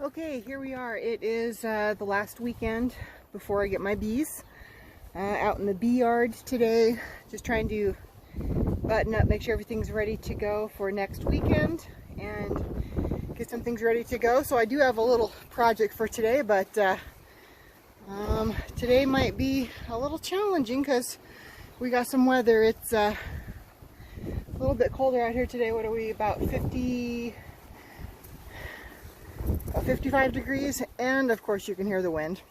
Okay, here we are. It is the last weekend before I get my bees. Out in the Beeyard today, just trying to button up, make sure everything's ready to go for next weekend and get some things ready to go. So I do have a little project for today, but today might be a little challenging because we got some weather. It's a little bit colder out here today. What are we, about 55 degrees, and of course you can hear the wind.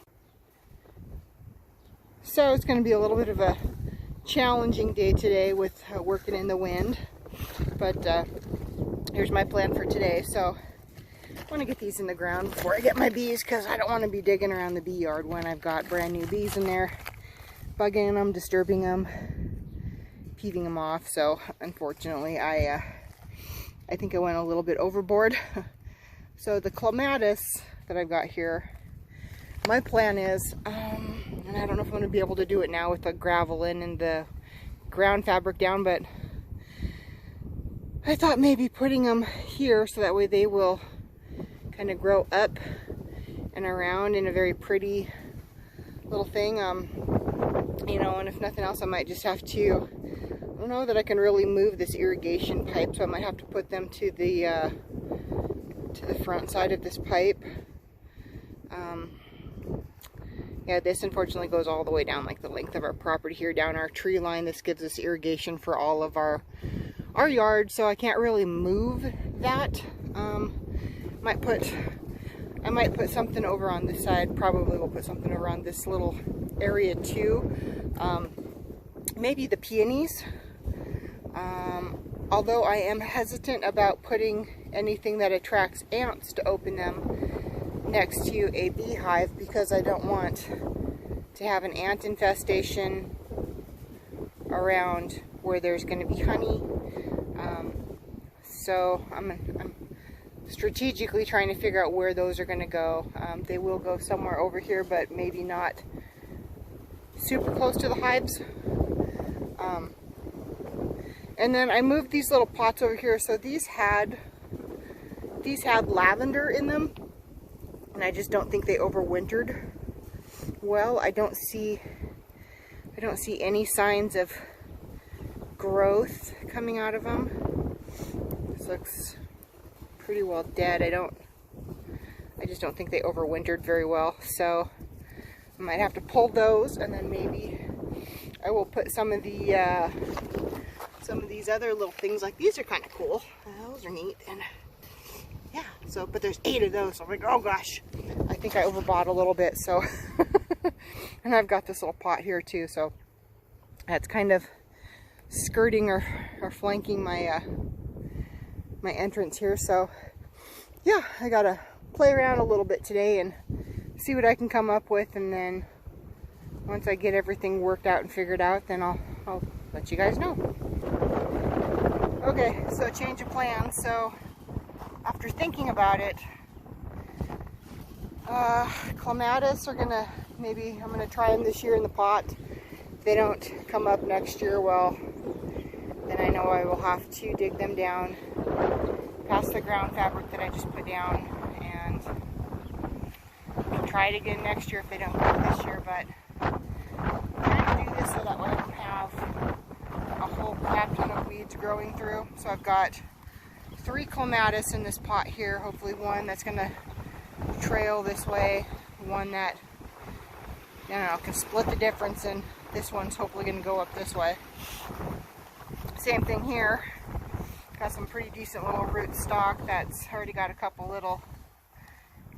So it's going to be a little bit of a challenging day today with working in the wind, but here's my plan for today. So I want to get these in the ground before I get my bees, because I don't want to be digging around the bee yard when I've got brand new bees in there, bugging them, disturbing them, peeving them off. So unfortunately I think I went a little bit overboard. So the clematis that I've got here, my plan is, and I don't know if I'm going to be able to do it now with the gravel in and the ground fabric down, but I thought maybe putting them here so that way they will kind of grow up and around in a very pretty little thing. You know, and if nothing else, I might just have to, I don't know that I can really move this irrigation pipe, so I might have to put them to the front side of this pipe. Yeah, this unfortunately goes all the way down, like the length of our property here, down our tree line. This gives us irrigation for all of our yard, so I can't really move that. I might put something over on this side. Probably will put something around this little area too. Maybe the peonies. Although I am hesitant about putting anything that attracts ants to open them next to a beehive, because I don't want to have an ant infestation around where there's going to be honey. So I'm strategically trying to figure out where those are going to go. They will go somewhere over here, but maybe not super close to the hives. And then I moved these little pots over here. So these had lavender in them, and I just don't think they overwintered well. I don't see any signs of growth coming out of them. This looks pretty well dead. I just don't think they overwintered very well. So I might have to pull those, and then maybe I will put some of these other little things. Like these are kind of cool. Those are neat. And yeah, so, but there's 8 of those. So I'm like, oh gosh, I think I overbought a little bit. So, and I've got this little pot here too. So that's kind of skirting or flanking my my entrance here. So yeah, I gotta play around a little bit today and see what I can come up with. And then once I get everything worked out and figured out, then I'll let you guys know. Okay, so change of plans. So after thinking about it, clematis are gonna, I'm gonna try them this year in the pot. If they don't come up next year, well, then I know I will have to dig them down past the ground fabric that I just put down, and try it again next year if they don't come this year. But I'm trying to do this so that way I don't have a whole crap ton of weeds growing through. So I've got 3 clematis in this pot here. Hopefully one that's gonna trail this way, one that, I don't know, can split the difference, and this one's hopefully gonna go up this way. Same thing here. Got some pretty decent little root stock that's already got a couple little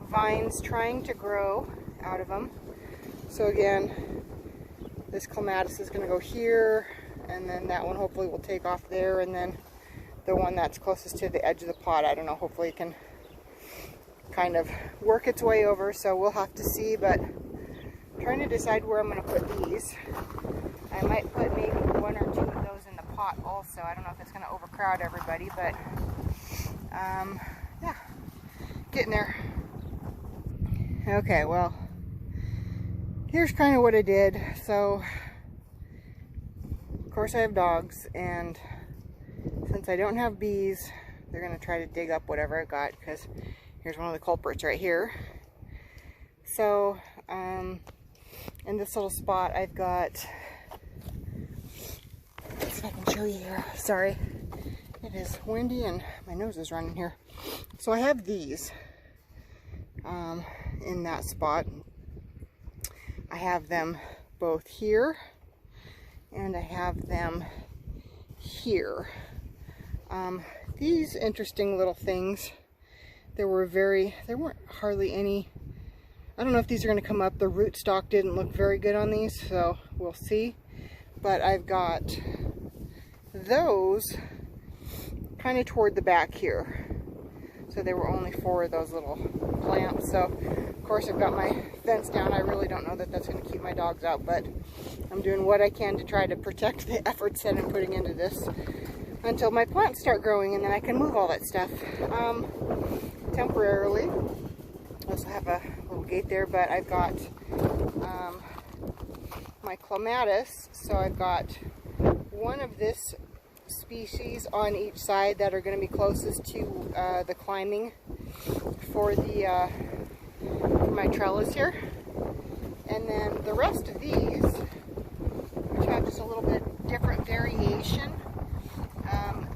vines trying to grow out of them. So again, this clematis is gonna go here, and then that one hopefully will take off there, and then the one that's closest to the edge of the pot, I don't know, hopefully it can kind of work its way over. So we'll have to see, but I'm trying to decide where I'm going to put these. I might put maybe 1 or 2 of those in the pot also. I don't know if it's going to overcrowd everybody, but yeah, getting there. Okay, well, here's kind of what I did. So of course I have dogs, and since I don't have bees, they're going to try to dig up whatever I got, because Here's one of the culprits right here. So, in this little spot, I've got, let's see if I can show you here. Sorry, it is windy and my nose is running here. So I have these in that spot. I have them both here and I have them here. These interesting little things, there weren't hardly any. I don't know if these are going to come up. The rootstock didn't look very good on these, so we'll see. But I've got those kind of toward the back here. So there were only 4 of those little plants. So, of course, I've got my fence down. I really don't know that that's going to keep my dogs out, but I'm doing what I can to try to protect the efforts that I'm putting into this until my plants start growing, and then I can move all that stuff temporarily. I also have a little gate there, but I've got my clematis. So I've got one of this species on each side that are going to be closest to the climbing for the my trellis here, and then the rest of these, which have just a little bit different variation,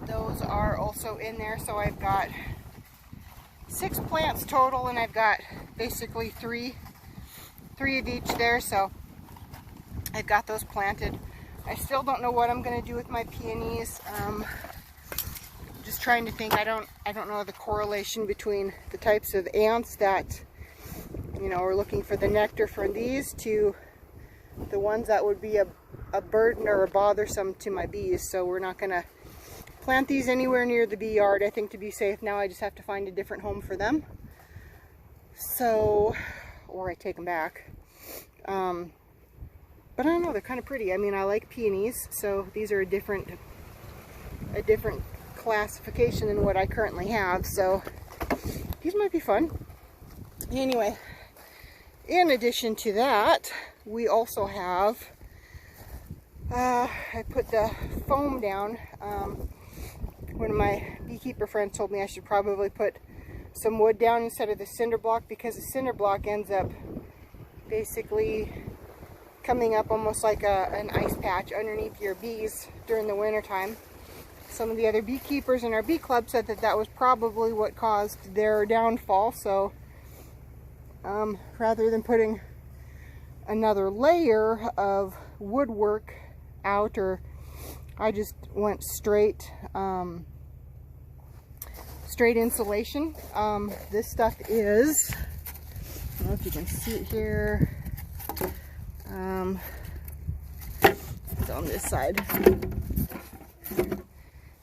those are also in there. So I've got 6 plants total, and I've got basically three of each there. So I've got those planted. I still don't know what I'm going to do with my peonies. Just trying to think. I don't know the correlation between the types of ants that, you know, are looking for the nectar from these to the ones that would be a burden or a bothersome to my bees. So we're not going to plant these anywhere near the bee yard, I think, to be safe. Now I just have to find a different home for them. So, or I take them back. But I don't know, they're kind of pretty. I mean, I like peonies, so these are a different classification than what I currently have. So these might be fun. Anyway, in addition to that, we also have, I put the foam down. One of my beekeeper friends told me I should probably put some wood down instead of the cinder block, because the cinder block ends up basically coming up almost like an ice patch underneath your bees during the winter time. Some of the other beekeepers in our bee club said that that was probably what caused their downfall. So rather than putting another layer of woodwork out, or I just went straight insulation. This stuff is, I don't know if you can see it here. It's on this side.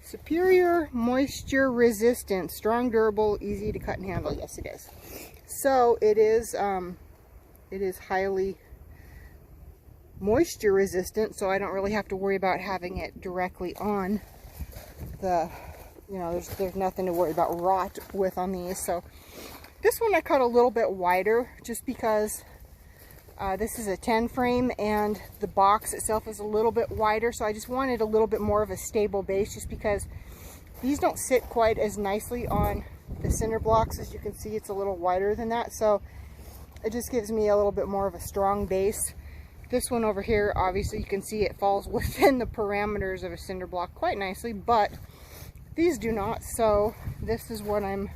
Superior moisture resistant, strong, durable, easy to cut and handle. Yes, it is. So it is highly moisture resistant, so I don't really have to worry about having it directly on the, you know, there's nothing to worry about rot with on these. So this one I cut a little bit wider just because this is a 10 frame and the box itself is a little bit wider, so I just wanted a little bit more of a stable base, just because these don't sit quite as nicely on the cinder blocks. As you can see, it's a little wider than that, so it just gives me a little bit more of a strong base. This one over here, obviously you can see it falls within the parameters of a cinder block quite nicely, but these do not. So this is what I'm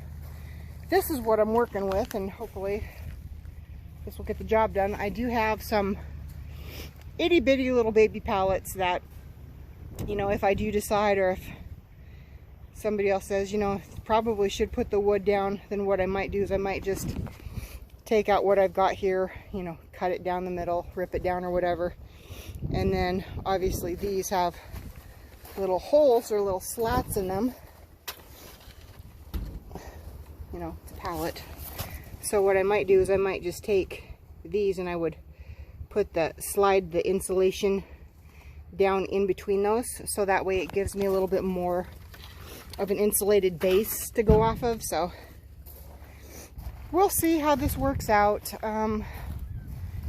working with, and hopefully this will get the job done. I do have some itty bitty little baby pallets that, you know, if I do decide, or if somebody else says, you know, probably should put the wood down, then what I might do is I might just take out what I've got here, you know, cut it down the middle, rip it down or whatever. And then obviously these have little holes or little slats in them. You know, it's a pallet. So what I might do is I might just take these and I would slide the insulation down in between those, so that way it gives me a little bit more of an insulated base to go off of. So we'll see how this works out.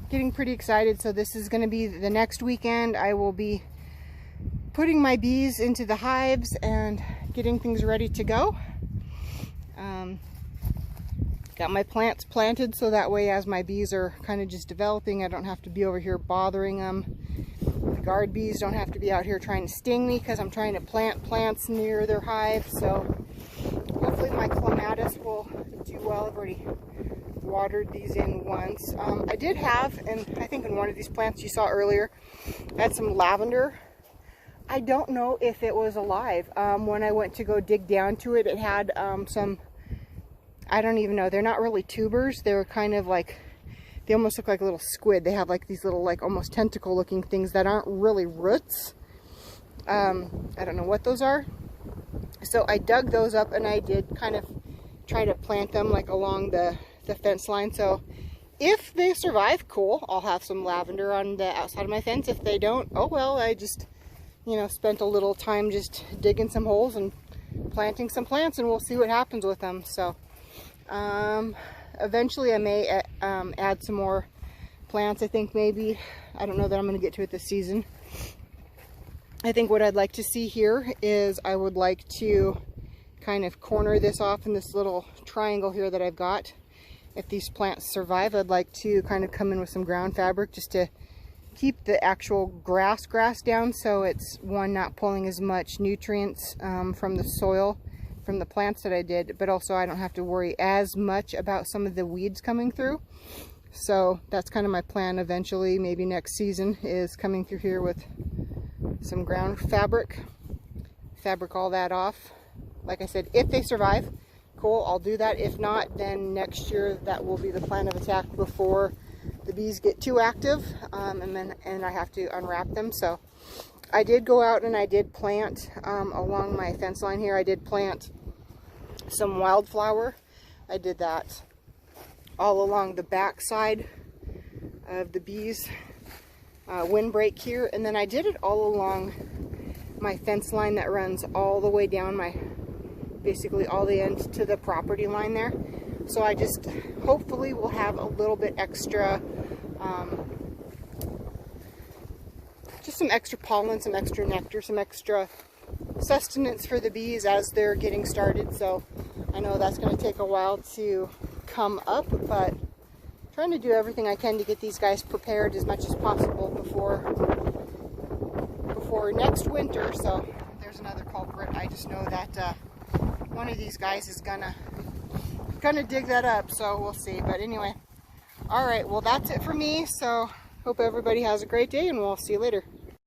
Getting pretty excited. So this is going to be the next weekend. I will be putting my bees into the hives and getting things ready to go. Got my plants planted so that way as my bees are kind of just developing, I don't have to be over here bothering them. The guard bees don't have to be out here trying to sting me because I'm trying to plant plants near their hive. So hopefully my clematis will do well. I've already watered these in once. I did have, and I think in one of these plants you saw earlier, I had some lavender. I don't know if it was alive. When I went to go dig down to it, it had some, I don't even know, they're not really tubers. They're kind of like, they almost look like a little squid. They have like these little like almost tentacle looking things that aren't really roots. I don't know what those are. So I dug those up and I did kind of try to plant them like along the fence line. So if they survive, cool, I'll have some lavender on the outside of my fence. If they don't, oh well, I just, you know, spent a little time just digging some holes and planting some plants, and we'll see what happens with them. So eventually I may add some more plants. I think maybe, I don't know that I'm going to get to it this season. I think what I'd like to see here is I would like to kind of corner this off in this little triangle here that I've got. If these plants survive, I'd like to kind of come in with some ground fabric just to keep the actual grass down, so it's, one, not pulling as much nutrients from the soil from the plants that I did, but also I don't have to worry as much about some of the weeds coming through. So that's kind of my plan eventually, maybe next season, is coming through here with some ground fabric all that off. Like I said, if they survive, cool, I'll do that. If not, then next year that will be the plan of attack before the bees get too active, and I have to unwrap them. So I did go out and I did plant along my fence line here. I did plant some wildflower. I did that all along the back side of the bees windbreak here, and then I did it all along my fence line that runs all the way down my, basically all the end to the property line there. So I just hopefully will have a little bit extra, just some extra pollen, some extra nectar, some extra sustenance for the bees as they're getting started. So I know that's going to take a while to come up, but trying to do everything I can to get these guys prepared as much as possible before next winter. So there's another culprit. I just know that one of these guys is gonna dig that up, so we'll see. But anyway, all right, well, that's it for me. So hope everybody has a great day, and we'll see you later.